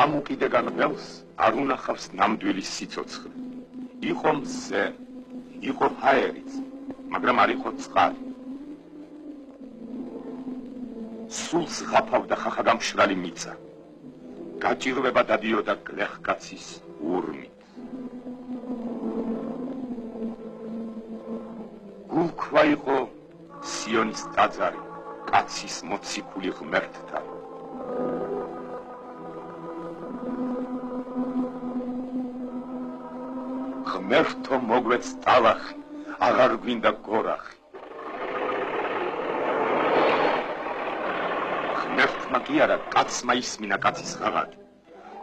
ამ უკიდეგან ველს არ უნახავს ნამდვილი სიცოცხლე. იყო მზე, იყო ჰაერიც, მაგრამ არ იყო წყალი. სულს ღაფავდა ხახაგამშრალი მიწა. გაჭირვება დადიოდა გლეხკაცის ურმით. გულქვა იყო სიონის ტაძარი, კაცის მოციქული ღმერთთან. ღმერთო მოგვეც ტალახი, აღარ გვინდა გორახი. ღმერთმა კი არა, კაცმა ისმინა კაცის ღაღადი.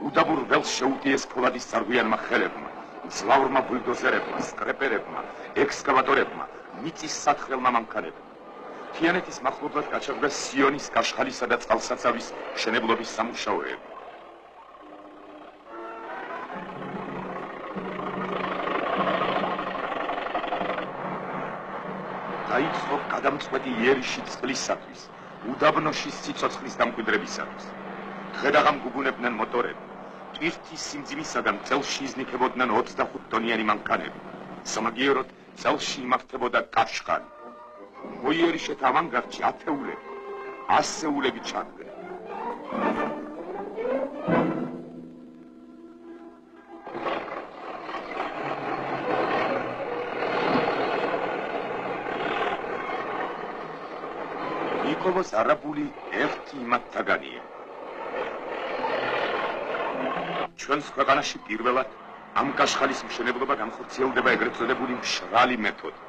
უდაბურ ველს შეუტიეს ფოლადის წარღვიანმა ხელებმა, მძლავრმა ბულდოზერებმა, სკრეპერებმა, ექსკავატორებმა, მიწის სათხელმა მანქანებმა. თიანეთის მახლობლად გაჩაღდა სიონის კაშხალისა და წყალსაცავის მშენებლობის სამუშაოები. დაიწყო გადამწყვეტი იერიში წყლისათვის, უდაბნოში სიცოცხლის დამკვიდრებისათვის. დღედაღამ გუგუნებდნენ მოტორები. ტვირთის სიმძიმისაგან წელში იზნიქებოდნენ 25 ტონიანი მანქანები. სამაგიეროდ წელში იმართებოდა კაშხალი. მოიერიშეთ ავანგარდში ათეულები, ასეულები ჩადგნენ. ნიკოლოს არაბული ერთი იმათთაგანია. ჩვენს ქვეყანაში პირველად ამ კაშხალის მშენებლობა განხორციელდება ეგრეთ წოდებული მშრალი მეთოდით.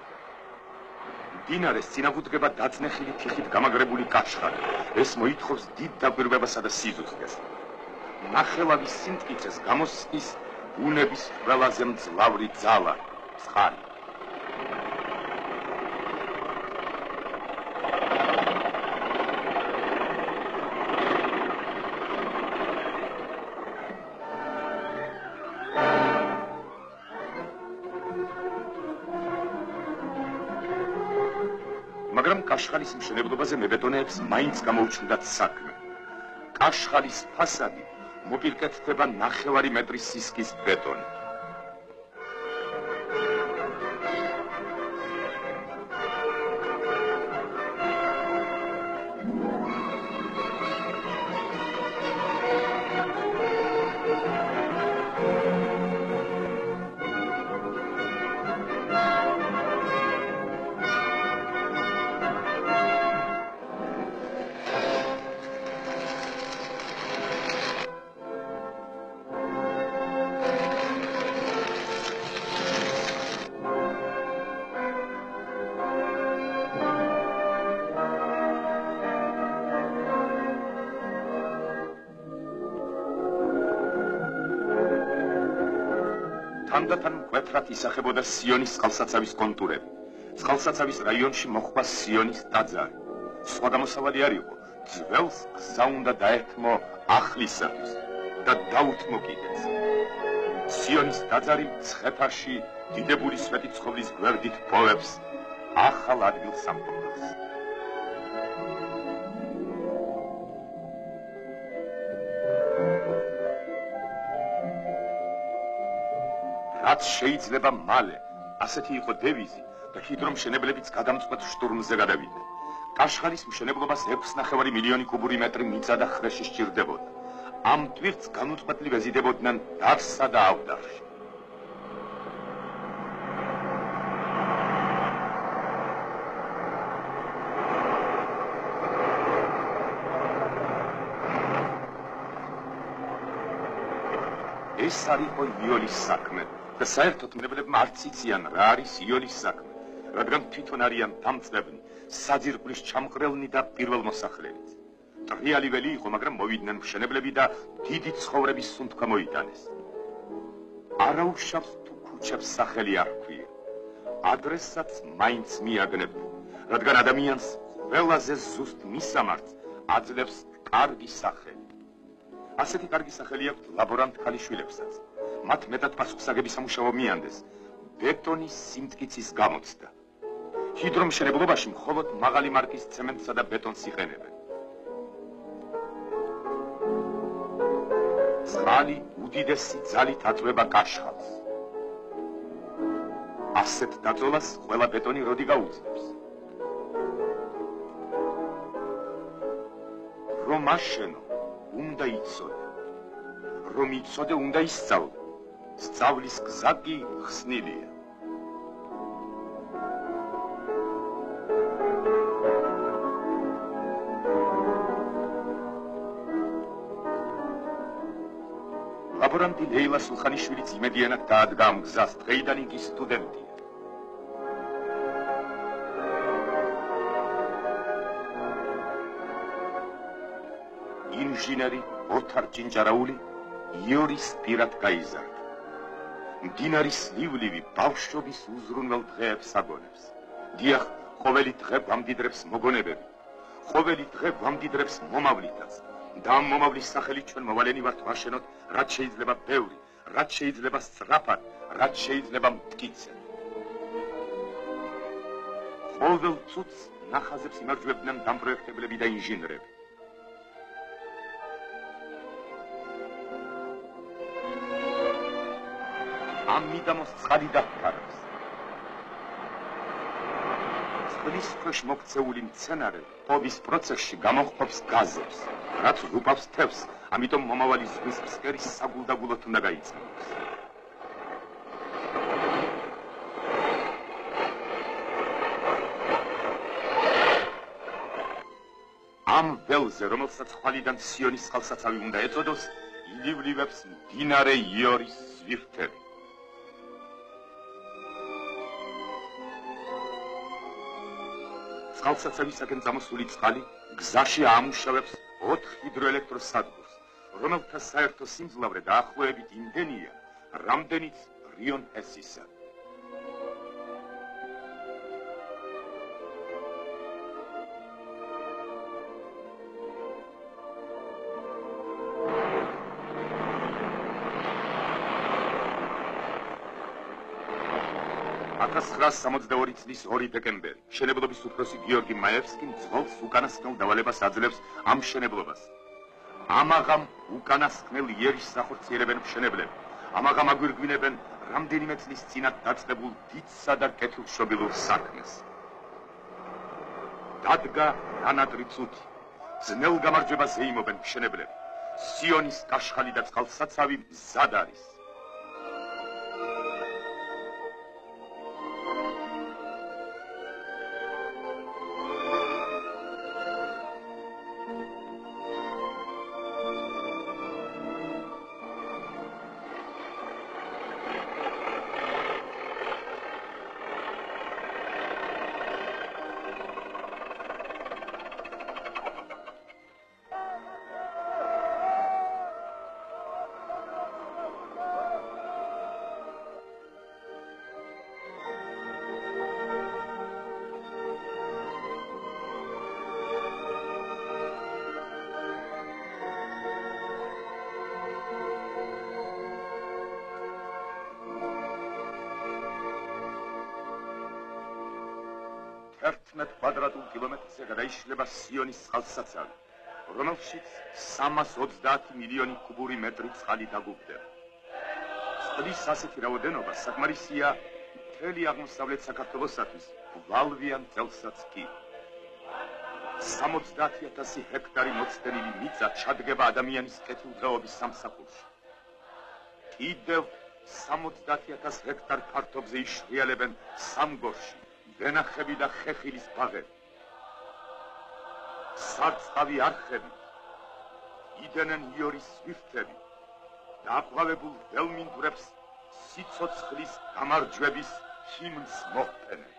მდინარეს წინააღმდეგება დაწნეხილი თიხით გამაგრებული კაშხალი. ეს მოითხოვს დიდ დაკვირვებასა და სიზუსტეს. ნახელავის სიმტკიცეს გამოსცდის ბუნების ყველაზე მძლავრი ძალა, წყალი. მაგრამ კაშხალის მშენებლობაზე მებეტონეებს მაინც გამოუჩნდათ საქმე. კაშხალის ფასადი მოპირკეთდება 9 მეტრის სისქის ბეტონი. თანდათან მკვეთრად ისახებოდა სიონის წყალსაცავის კონტურები. წყალსაცავის რაიონში მოხვდა სიონის ტაძარი. სხვა გამოსავალი არ იყო, ძველს გზა უნდა დაეთმო აღლისათვის და დაუთმო კიდეც. სიონის ტაძარი მცხეთაში დიდებული სვეტიცხოვლის გვერდით პოვებს ახალ ადგილს სამყაროს. რაც შეიძლება მალე, ასეთი იყო დევიზი და ჰიდრომშენებლებიც გადამწყვეტ შტურმზე გადავიდნენ. კაშხალის მშენებლობას 6,9 მილიონი კუბური მეტრი მიწა და ხრეში სჭირდებოდა. ამ ტვირთს განუწყვეტლივ ეზიდებოდნენ დარსსა და ავდარში. ეს არ იყო იოლის საქმე. და საერთოდ მნებლებმა არც იციან რა არის იოლის საქმე, რადგან თვითონ არიან დამწყებნი, საძირკვლის ჩამყრელნი და პირველმოსახლებიც. ტრიალი ველი იყო, მაგრამ მოვიდნენ მშენებლები და დიდი ცხოვრების სუნთქვა მოიტანეს. არაუშავს თუ ქუჩებს სახელი არ ჰქვია. ადრესაც მაინც მიაგნებდა, რადგან ადამიანს ყველაზე ზუსტ მისამართს აძლევს კარგი სახელი. ასეთი კარგი სახელი აქვს ლაბორანტ ქალიშვილებსაც. მათ მეტად პასუხისმგები სამუშაო მიანდეს ბეტონის სიმტკიცის გამოცდა. ჰიდრომშენებლობაში მხოლოდ მაღალი მარკის ცემენტსა და ბეტონს იყენებენ. წყალი უდიდესი ძალით აწვება კაშხალს. ასეთ დაწოლას ყველა ბეტონი როდი გაუძლებს. რომ აშენო, უნდა იცოდე. რომ იცოდე, უნდა ისწავლე. სწავლის გზა კი ხსნილია. ლაბორანტი ლეილა სულხანიშვილიც იმედიანად დაადგა ამ გზას, დღეიდან იგი სტუდენტია. ინჟინერი ოთარ ჭინჭარაული იორის პირად გაიზარდა. მდინარის ლივლივი ბავშვობის უზრუნველ დღეებს აგონებს. დიახ, ყოველი დღე ვამდიდრებს მოგონებები, ყოველი დღე ვამდიდრებს მომავლითაც. და ამ მომავლის სახელით ჩვენ მოვალენი ვართ ვაშენოთ, რაც შეიძლება ბევრი, რაც შეიძლება სწრაფად, რაც შეიძლება მტკიცედ. ყოველ წუთს ნახაზებს იმარჯვებდნენ დამპროექტებლები და ინჟინრები. ამ მიდამოს წყალი დაფარავს. წყლის ქვეშ მოქცეული მცენარე პოვის პროცესში გამოხმობს გაზებს, რაც რუპავს თევზს, ამიტომ მომავალი ზღვის ფსკერის საგულდაგულოდ უნდა გაიწყოს. ამ ველზე, რომელსაც ხვალიდან სიონის წყალსაცავი უნდა ეწოდოს, ილივლივებს მდინარე იორის ზვირთები. წყალსაცავისაკენ წამოსული წყალი გზაში აამუშავებს 4 ჰიდროელექტროსადგურს, რომელთა საერთო სიმძლავრე დაახლოებით იმდენია, რამდენიც რიონ ჰესისა. წლის 2 დეკემბერი. მშენებლობის უფროსი გიორგი მაევსკი მძღოლს უკანასკნელ დავალებას აძლევს ამ მშენებლობას. ამაღამ უკანასკნელ იერიშს ახორციელებენ მშენებლები. ამაღამ აგვირგვინებენ რამდენიმე წლის წინათ დაწყებულ დიდსა და კეთილშობილურ საქმეს. დადგა დანატრი წუთი. ძნელ გამარჯვებას ეიმობენ მშენებლები. სიონის კაშხალი და წყალსაცავი მზად არის. კვადრატულ კილომეტრზე გადაიშლება სიონის წყალსაცავი, რომელშიც 330 მილიონი კუბური მეტრი წყალი დაგუგდება. წყლის ასეთი რაოდენობა საკმარისია მთელი აღმოსავლეთ საქართველოსათვის, ვალვიან წელსაც კი. 70,000 ჰექტარი მოცდენილი მიწა ჩადგება ადამიანის კეთილდღეობის სამსახურში. კიდევ 70,000 ჰექტარ ფართობზე იშრიალებენ სამგორში ვენახები და ხეხილის ბაღები. სარწყავი არხები, იდენენ იორის ზვირთები, დააყვავებულ ველმინდვრებს სიცოცხლის გამარჯვების ჰიმნს მოჰყენენ.